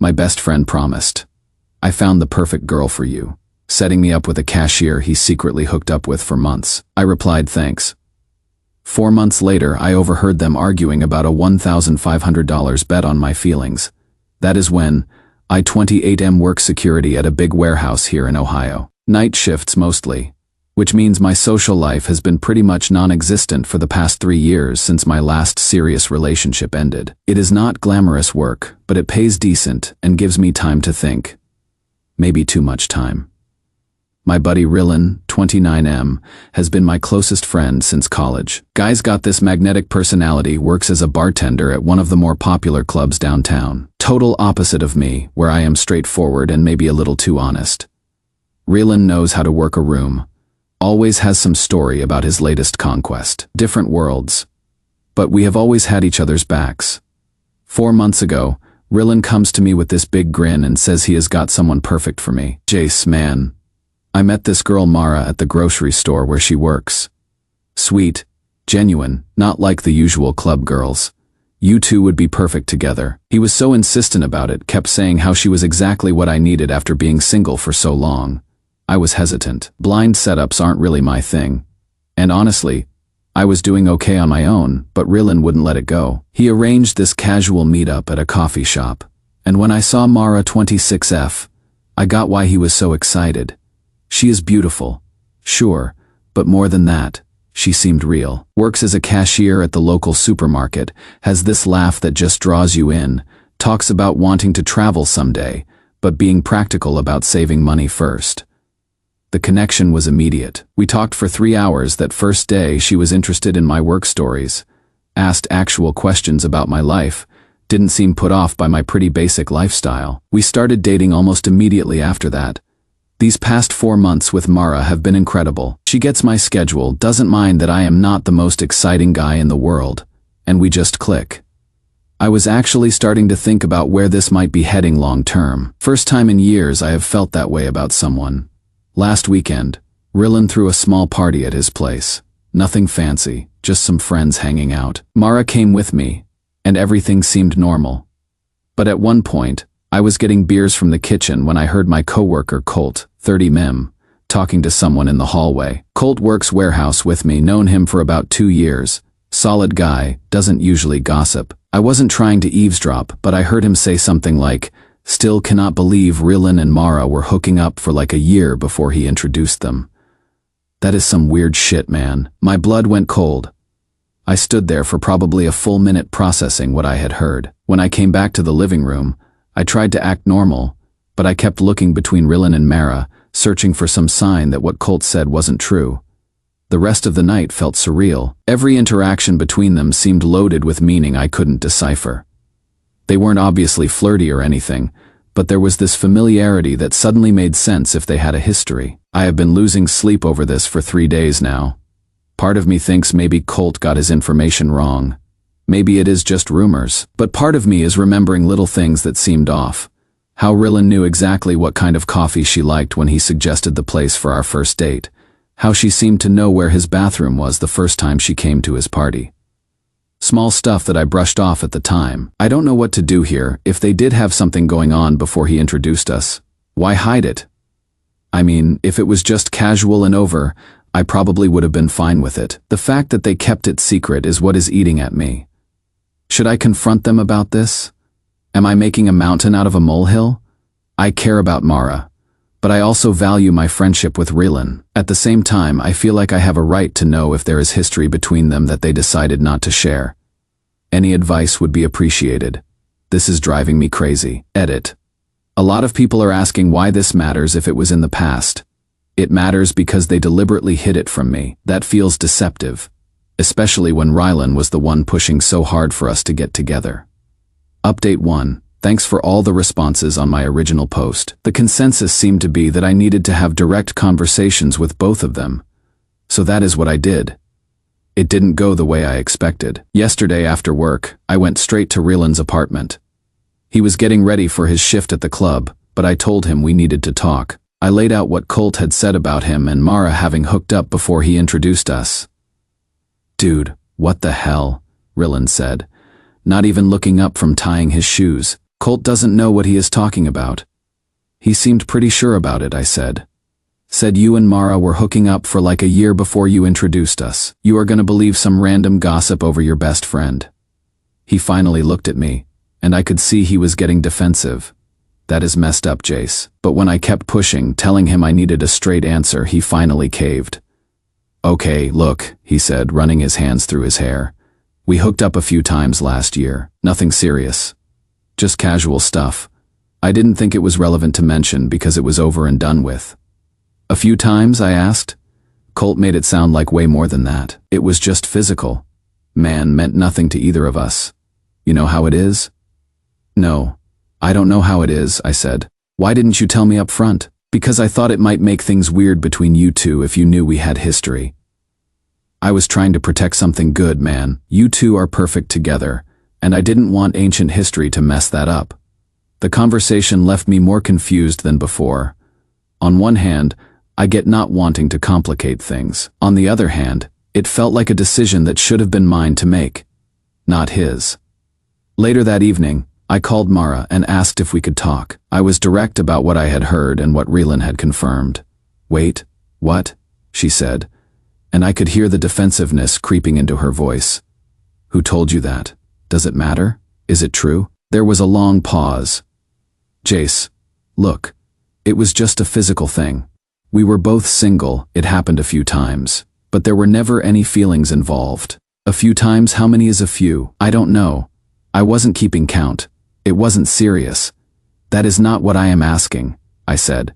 My best friend promised. I found the perfect girl for you, setting me up with a cashier he secretly hooked up with for months. I replied thanks. 4 months later, I overheard them arguing about a $1,500 bet on my feelings. That is when I 28M work security at a big warehouse here in Ohio. Night shifts mostly, which means my social life has been pretty much non-existent for the past 3 years since my last serious relationship ended. It is not glamorous work, but it pays decent and gives me time to think. Maybe too much time. My buddy Rylan, 29M, has been my closest friend since college. Guy's got this magnetic personality, works as a bartender at one of the more popular clubs downtown. Total opposite of me, where I am straightforward and maybe a little too honest. Rylan knows how to work a room. Always has some story about his latest conquest. Different worlds. But we have always had each other's backs. 4 months ago, Rylan comes to me with this big grin and says he has got someone perfect for me. Jace, man. I met this girl Mara at the grocery store where she works. Sweet, genuine, not like the usual club girls. You two would be perfect together. He was so insistent about it, kept saying how she was exactly what I needed after being single for so long. I was hesitant. Blind setups aren't really my thing. And honestly, I was doing okay on my own, but Rylan wouldn't let it go. He arranged this casual meetup at a coffee shop. And when I saw Mara 26F, I got why he was so excited. She is beautiful, sure, but more than that, she seemed real. Works as a cashier at the local supermarket, has this laugh that just draws you in, talks about wanting to travel someday, but being practical about saving money first. The connection was immediate. We talked for 3 hours. That first day she was interested in my work stories, asked actual questions about my life, didn't seem put off by my pretty basic lifestyle. We started dating almost immediately after that. These past 4 months with Mara have been incredible. She gets my schedule, doesn't mind that I am not the most exciting guy in the world, and we just click. I was actually starting to think about where this might be heading long term. First time in years I have felt that way about someone. Last weekend, Rylan threw a small party at his place. Nothing fancy, just some friends hanging out. Mara came with me, and everything seemed normal. But at one point, I was getting beers from the kitchen when I heard my coworker Colt, 30M, talking to someone in the hallway. Colt works warehouse with me, known him for about 2 years. Solid guy, doesn't usually gossip. I wasn't trying to eavesdrop, but I heard him say something like, "Still cannot believe Rylan and Mara were hooking up for like a year before he introduced them." That is some weird shit, man. My blood went cold. I stood there for probably a full minute processing what I had heard. When I came back to the living room, I tried to act normal, but I kept looking between Rylan and Mara, searching for some sign that what Colt said wasn't true. The rest of the night felt surreal. Every interaction between them seemed loaded with meaning I couldn't decipher. They weren't obviously flirty or anything, but there was this familiarity that suddenly made sense if they had a history. I have been losing sleep over this for 3 days now. Part of me thinks maybe Colt got his information wrong. Maybe it is just rumors, but part of me is remembering little things that seemed off. How Rylan knew exactly what kind of coffee she liked when he suggested the place for our first date. How she seemed to know where his bathroom was the first time she came to his party. Small stuff that I brushed off at the time. I don't know what to do here. If they did have something going on before he introduced us, why hide it? I mean, if it was just casual and over, I probably would have been fine with it. The fact that they kept it secret is what is eating at me. Should I confront them about this? Am I making a mountain out of a molehill? I care about Mara, but I also value my friendship with Rylan. At the same time, I feel like I have a right to know if there is history between them that they decided not to share. Any advice would be appreciated. This is driving me crazy. Edit. A lot of people are asking why this matters if it was in the past. It matters because they deliberately hid it from me. That feels deceptive, especially when Rylan was the one pushing so hard for us to get together. Update 1. Thanks for all the responses on my original post. The consensus seemed to be that I needed to have direct conversations with both of them. So that is what I did. It didn't go the way I expected. Yesterday after work, I went straight to Rylan's apartment. He was getting ready for his shift at the club, but I told him we needed to talk. I laid out what Colt had said about him and Mara having hooked up before he introduced us. "Dude, what the hell?" Rylan said, not even looking up from tying his shoes. Colt doesn't know what he is talking about. He seemed pretty sure about it, I said. Said you and Mara were hooking up for like a year before you introduced us. You are gonna believe some random gossip over your best friend. He finally looked at me, and I could see he was getting defensive. That is messed up, Jace. But when I kept pushing, telling him I needed a straight answer, he finally caved. Okay, look, he said, running his hands through his hair. We hooked up a few times last year. Nothing serious. Just casual stuff. I didn't think it was relevant to mention because it was over and done with. A few times, I asked. Colt made it sound like way more than that. It was just physical. Man meant nothing to either of us. You know how it is? No, I don't know how it is, I said. Why didn't you tell me up front? Because I thought it might make things weird between you two if you knew we had history. I was trying to protect something good, man. You two are perfect together, and I didn't want ancient history to mess that up. The conversation left me more confused than before. On one hand, I get not wanting to complicate things. On the other hand, it felt like a decision that should have been mine to make, not his. Later that evening, I called Mara and asked if we could talk. I was direct about what I had heard and what Relan had confirmed. Wait, what? She said, and I could hear the defensiveness creeping into her voice. Who told you that? Does it matter? Is it true? There was a long pause. Jace, look, it was just a physical thing. We were both single, it happened a few times, but there were never any feelings involved. A few times, how many is a few? I don't know. I wasn't keeping count. It wasn't serious. That is not what I am asking, I said.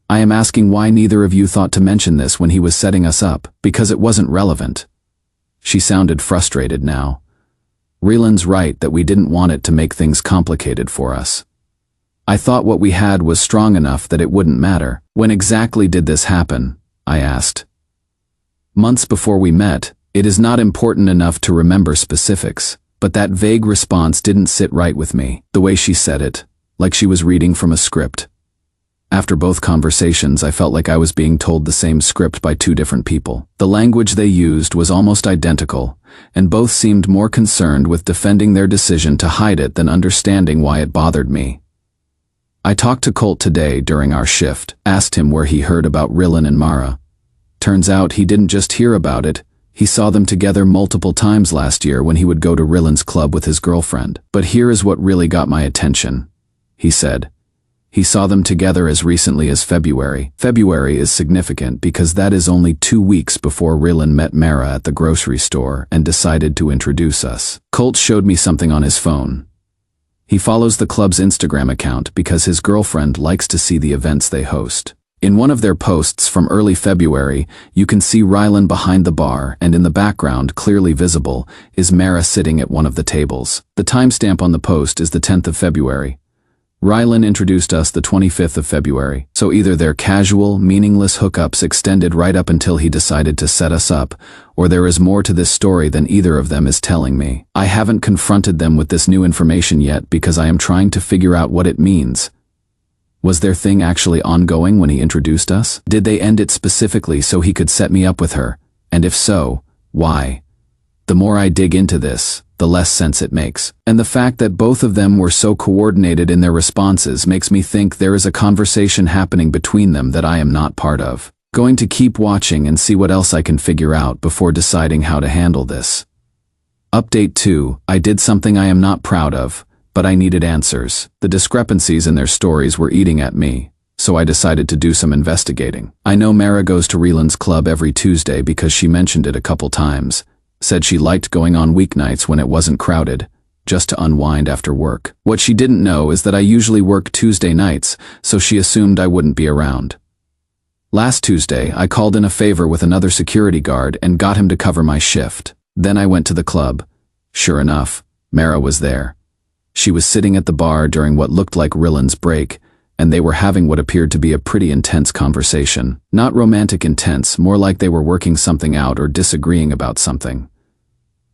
I am asking why neither of you thought to mention this when he was setting us up, because it wasn't relevant. She sounded frustrated now. Relan's right that we didn't want it to make things complicated for us. I thought what we had was strong enough that it wouldn't matter. When exactly did this happen? I asked. Months before we met. It is not important enough to remember specifics, but that vague response didn't sit right with me, the way she said it, like she was reading from a script. After both conversations, I felt like I was being told the same script by two different people. The language they used was almost identical, and both seemed more concerned with defending their decision to hide it than understanding why it bothered me. I talked to Colt today during our shift, asked him where he heard about Relan and Mara. Turns out he didn't just hear about it, he saw them together multiple times last year when he would go to Relan's club with his girlfriend. But here is what really got my attention, he said. He saw them together as recently as February. February is significant because that is only 2 weeks before Relan met Mara at the grocery store and decided to introduce us. Colt showed me something on his phone. He follows the club's Instagram account because his girlfriend likes to see the events they host. In one of their posts from early February, you can see Rylan behind the bar, and in the background, clearly visible, is Mara sitting at one of the tables. The timestamp on the post is the 10th of February. Rylan introduced us the 25th of February, so either their casual, meaningless hookups extended right up until he decided to set us up, or there is more to this story than either of them is telling me. I haven't confronted them with this new information yet because I am trying to figure out what it means. Was their thing actually ongoing when he introduced us? Did they end it specifically so he could set me up with her? And if so, why? The more I dig into this, the less sense it makes. And the fact that both of them were so coordinated in their responses makes me think there is a conversation happening between them that I am not part of. Going to keep watching and see what else I can figure out before deciding how to handle this. Update 2. I did something I am not proud of, but I needed answers. The discrepancies in their stories were eating at me, so I decided to do some investigating. I know Mara goes to Relan's club every Tuesday because she mentioned it a couple times. Said she liked going on weeknights when it wasn't crowded, just to unwind after work. What she didn't know is that I usually work Tuesday nights, so she assumed I wouldn't be around. Last Tuesday, I called in a favor with another security guard and got him to cover my shift. Then I went to the club. Sure enough, Mara was there. She was sitting at the bar during what looked like Relan's break, and they were having what appeared to be a pretty intense conversation. Not romantic intense, more like they were working something out or disagreeing about something.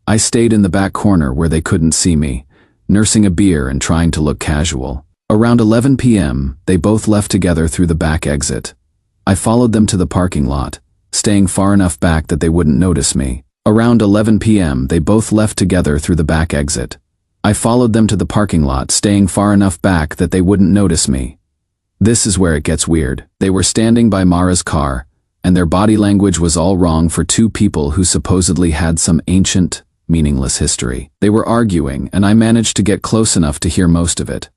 I stayed in the back corner where they couldn't see me, nursing a beer and trying to look casual. Around 11 p.m., they both left together through the back exit. I followed them to the parking lot, staying far enough back that they wouldn't notice me. Around 11 p.m., they both left together through the back exit. I followed them to the parking lot, staying far enough back that they wouldn't notice me. This is where it gets weird. They were standing by Mara's car, and their body language was all wrong for two people who supposedly had some ancient, meaningless history. They were arguing, and I managed to get close enough to hear most of it.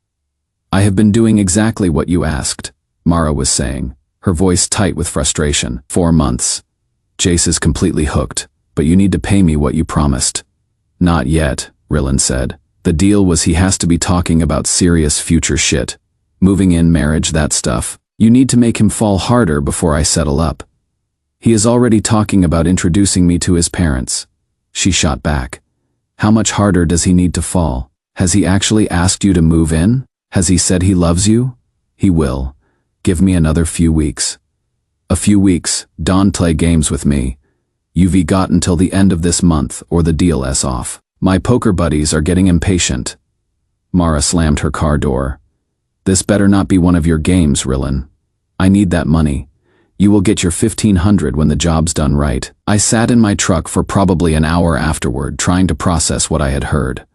"I have been doing exactly what you asked," Mara was saying, her voice tight with frustration. "4 months. Jace is completely hooked, but you need to pay me what you promised." "Not yet," Rylan said. "The deal was he has to be talking about serious future shit. Moving in, marriage, that stuff. You need to make him fall harder before I settle up. He is already talking about introducing me to his parents." She shot back. "How much harder does he need to fall? Has he actually asked you to move in? Has he said he loves you?" "He will. Give me another few weeks." "A few weeks, don't play games with me. You've got until the end of this month or the deal is off. My poker buddies are getting impatient." Mara slammed her car door. "This better not be one of your games, Rylan. I need that money. You will get your $1,500 when the job's done right." I sat in my truck for probably an hour afterward, trying to process what I had heard.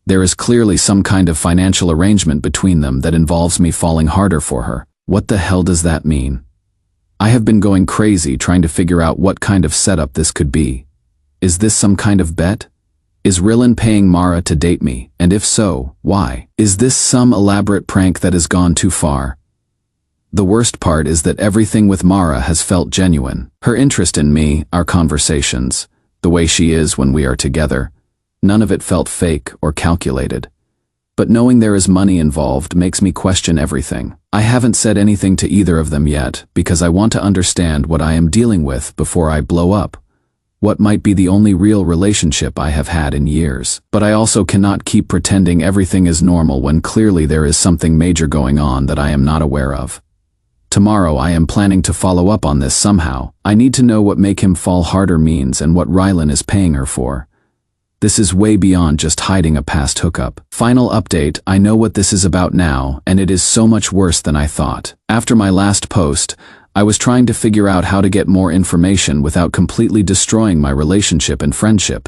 There is clearly some kind of financial arrangement between them that involves me falling harder for her. What the hell does that mean? I have been going crazy trying to figure out what kind of setup this could be. Is this some kind of bet? Is Rylan paying Mara to date me, and if so, why? Is this some elaborate prank that has gone too far? The worst part is that everything with Mara has felt genuine. Her interest in me, our conversations, the way she is when we are together. None of it felt fake or calculated. But knowing there is money involved makes me question everything. I haven't said anything to either of them yet because I want to understand what I am dealing with before I blow up. What might be the only real relationship I have had in years. But I also cannot keep pretending everything is normal when clearly there is something major going on that I am not aware of. Tomorrow I am planning to follow up on this somehow. I need to know what make him fall harder means and what Rylan is paying her for. This is way beyond just hiding a past hookup. Final update, I know what this is about now, and it is so much worse than I thought. After my last post, I was trying to figure out how to get more information without completely destroying my relationship and friendship.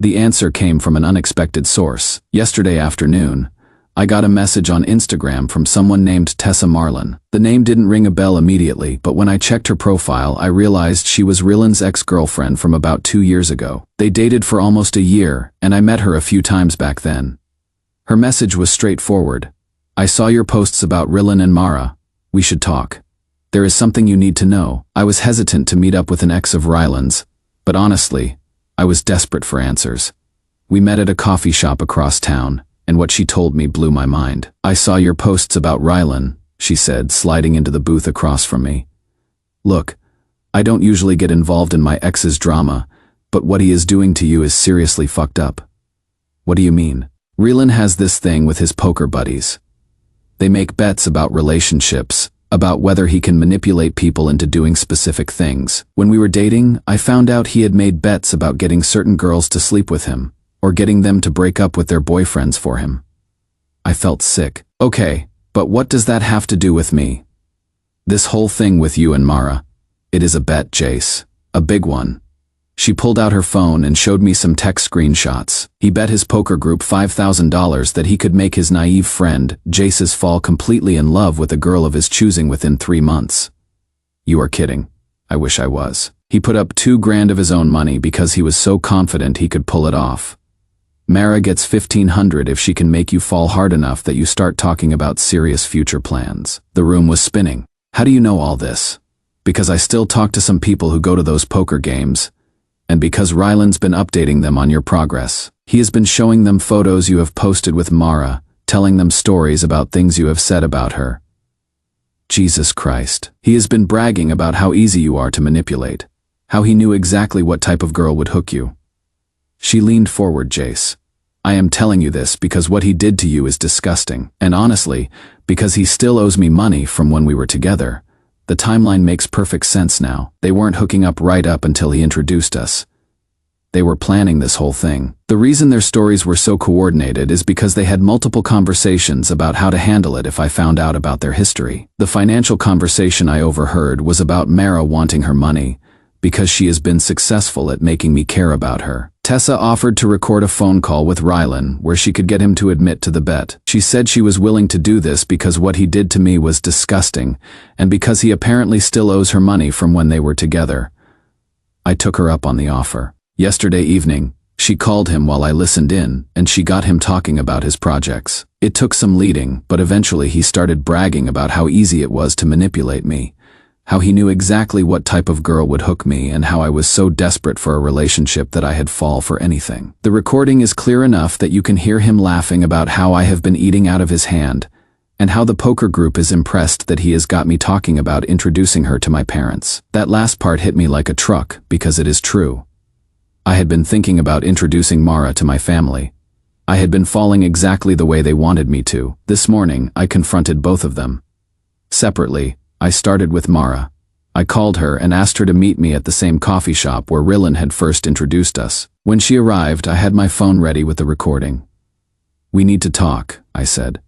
The answer came from an unexpected source. Yesterday afternoon, I got a message on Instagram from someone named Tessa Marlin. The name didn't ring a bell immediately, but when I checked her profile, I realized she was Rylan's ex-girlfriend from about 2 years ago. They dated for almost a year, and I met her a few times back then. Her message was straightforward. "I saw your posts about Rylan and Mara. We should talk. There is something you need to know." I was hesitant to meet up with an ex of Rylan's, but honestly, I was desperate for answers. We met at a coffee shop across town, and what she told me blew my mind. "I saw your posts about Rylan," she said, sliding into the booth across from me. "Look, I don't usually get involved in my ex's drama, but what he is doing to you is seriously fucked up." "What do you mean?" "Rylan has this thing with his poker buddies. They make bets about relationships, about whether he can manipulate people into doing specific things. When we were dating, I found out he had made bets about getting certain girls to sleep with him, or getting them to break up with their boyfriends for him." I felt sick. "Okay, but what does that have to do with me?" "This whole thing with you and Mara, it is a bet, Jace. A big one." She pulled out her phone and showed me some text screenshots. He bet his poker group $5,000 that he could make his naive friend, Jace's, fall completely in love with a girl of his choosing within 3 months. "You are kidding." I wish I was. "He put up $2,000 of his own money because he was so confident he could pull it off. Mara gets $1,500 if she can make you fall hard enough that you start talking about serious future plans." The room was spinning. "How do you know all this?" "Because I still talk to some people who go to those poker games, and because Rylan's been updating them on your progress. He has been showing them photos you have posted with Mara, telling them stories about things you have said about her." Jesus Christ. "He has been bragging about how easy you are to manipulate, how he knew exactly what type of girl would hook you." She leaned forward. "Jace, I am telling you this because what he did to you is disgusting, and honestly, because he still owes me money from when we were together. The timeline makes perfect sense now. They weren't hooking up right up until he introduced us. They were planning this whole thing. The reason their stories were so coordinated is because they had multiple conversations about how to handle it if I found out about their history. The financial conversation I overheard was about Mara wanting her money, because she has been successful at making me care about her. Tessa offered to record a phone call with Rylan where she could get him to admit to the bet. She said she was willing to do this because what he did to me was disgusting, and because he apparently still owes her money from when they were together. I took her up on the offer. Yesterday evening, she called him while I listened in, and she got him talking about his projects. It took some leading, but eventually he started bragging about how easy it was to manipulate me, how he knew exactly what type of girl would hook me, and how I was so desperate for a relationship that I had fall for anything. The recording is clear enough that you can hear him laughing about how I have been eating out of his hand, and how the poker group is impressed that he has got me talking about introducing her to my parents. That last part hit me like a truck, because it is true. I had been thinking about introducing Mara to my family. I had been falling exactly the way they wanted me to. This morning, I confronted both of them. Separately, I started with Mara. I called her and asked her to meet me at the same coffee shop where Rylan had first introduced us. When she arrived, I had my phone ready with the recording. "We need to talk," I said.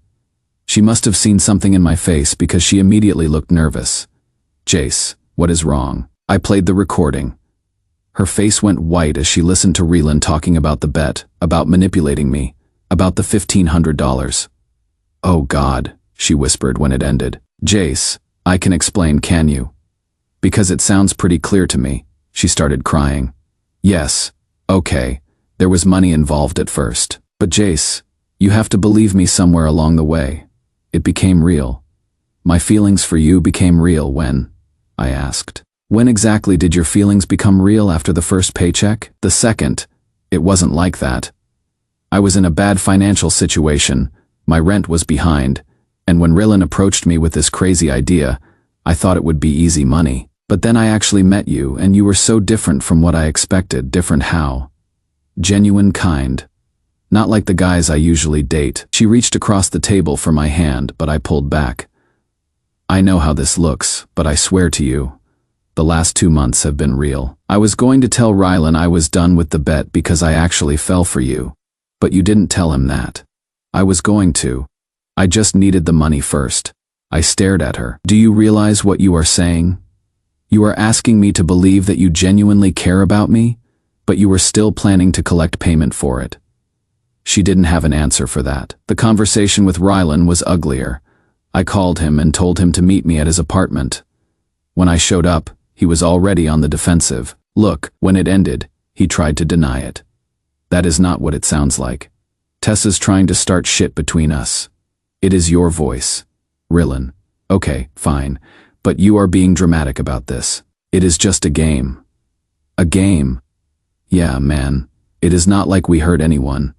She must have seen something in my face because she immediately looked nervous. "Jace, what is wrong?" I played the recording. Her face went white as she listened to Rylan talking about the bet, about manipulating me, about the $1,500. "Oh God," she whispered when it ended. "Jace, I can explain, can you? Because it sounds pretty clear to me." She started crying. "Yes, okay, there was money involved at first. But Jace, you have to believe me somewhere along the way. It became real. My feelings for you became real when," I asked. "When exactly did your feelings become real? After the first paycheck? The second? It wasn't like that. I was in a bad financial situation, my rent was behind, and when Rylan approached me with this crazy idea, I thought it would be easy money. But then I actually met you, and you were so different from what I expected. Different how? Genuine, kind. Not like the guys I usually date." She reached across the table for my hand, but I pulled back. "I know how this looks, but I swear to you, the last 2 months have been real. I was going to tell Rylan I was done with the bet because I actually fell for you. But you didn't tell him that." "I was going to. I just needed the money first." I stared at her. "Do you realize what you are saying? You are asking me to believe that you genuinely care about me, but you were still planning to collect payment for it." She didn't have an answer for that. The conversation with Rylan was uglier. I called him and told him to meet me at his apartment. When I showed up, he was already on the defensive. Look, when it ended, he tried to deny it. "That is not what it sounds like. Tessa's trying to start shit between us. It is your voice." "Rylan, okay, fine, but you are being dramatic about this. It is just a game." "A game?" "Yeah, man. It is not like we hurt anyone.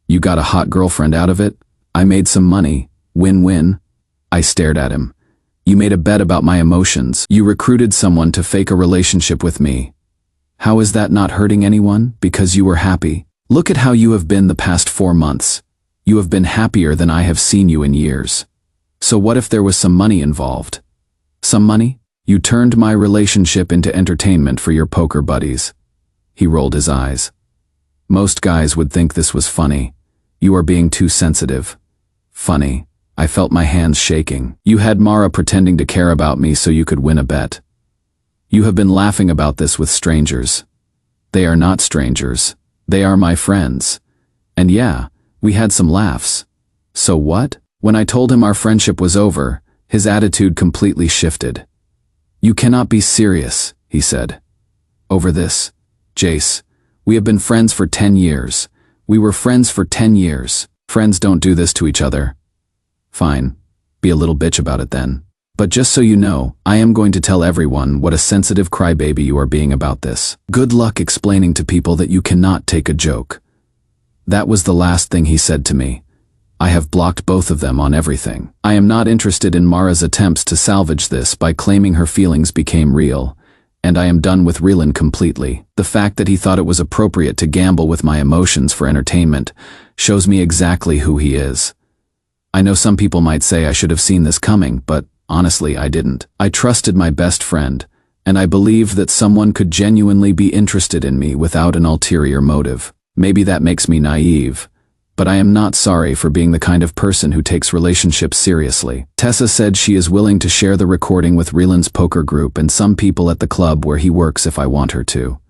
You got a hot girlfriend out of it. I made some money. Win-win." I stared at him. "You made a bet about my emotions. You recruited someone to fake a relationship with me. How is that not hurting anyone? Because you were happy? Look at how you have been the past 4 months. You have been happier than I have seen you in years. So what if there was some money involved? Some money? You turned my relationship into entertainment for your poker buddies." He rolled his eyes. "Most guys would think this was funny. You are being too sensitive." "Funny." I felt my hands shaking. "You had Mara pretending to care about me so you could win a bet. You have been laughing about this with strangers. They are not strangers. They are my friends. And yeah, we had some laughs. So what?" When I told him our friendship was over, his attitude completely shifted. "You cannot be serious," he said. "Over this. Jace, we have been friends for 10 years. We were friends for 10 years. Friends don't do this to each other." "Fine. Be a little bitch about it then. But just so you know, I am going to tell everyone what a sensitive crybaby you are being about this. Good luck explaining to people that you cannot take a joke." That was the last thing he said to me. I have blocked both of them on everything. I am not interested in Mara's attempts to salvage this by claiming her feelings became real, and I am done with Rylan completely. The fact that he thought it was appropriate to gamble with my emotions for entertainment shows me exactly who he is. I know some people might say I should have seen this coming, but honestly, I didn't. I trusted my best friend, and I believed that someone could genuinely be interested in me without an ulterior motive. Maybe that makes me naive, but I am not sorry for being the kind of person who takes relationships seriously. Tessa said she is willing to share the recording with Ryland's poker group and some people at the club where he works if I want her to.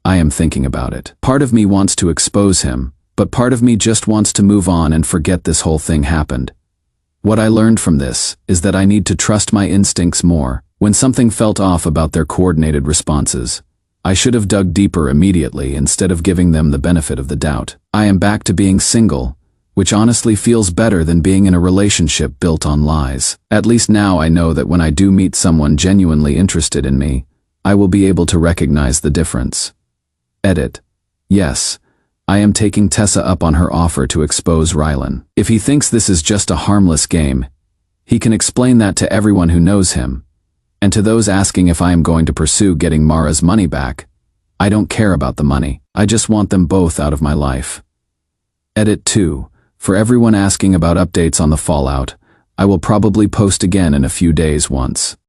I am thinking about it. Part of me wants to expose him, but part of me just wants to move on and forget this whole thing happened. What I learned from this is that I need to trust my instincts more. When something felt off about their coordinated responses, I should have dug deeper immediately instead of giving them the benefit of the doubt. I am back to being single, which honestly feels better than being in a relationship built on lies. At least now I know that when I do meet someone genuinely interested in me, I will be able to recognize the difference. Edit. Yes, I am taking Tessa up on her offer to expose Rylan. If he thinks this is just a harmless game, he can explain that to everyone who knows him. And to those asking if I am going to pursue getting Mara's money back, I don't care about the money. I just want them both out of my life. Edit 2. For everyone asking about updates on the fallout, I will probably post again in a few days once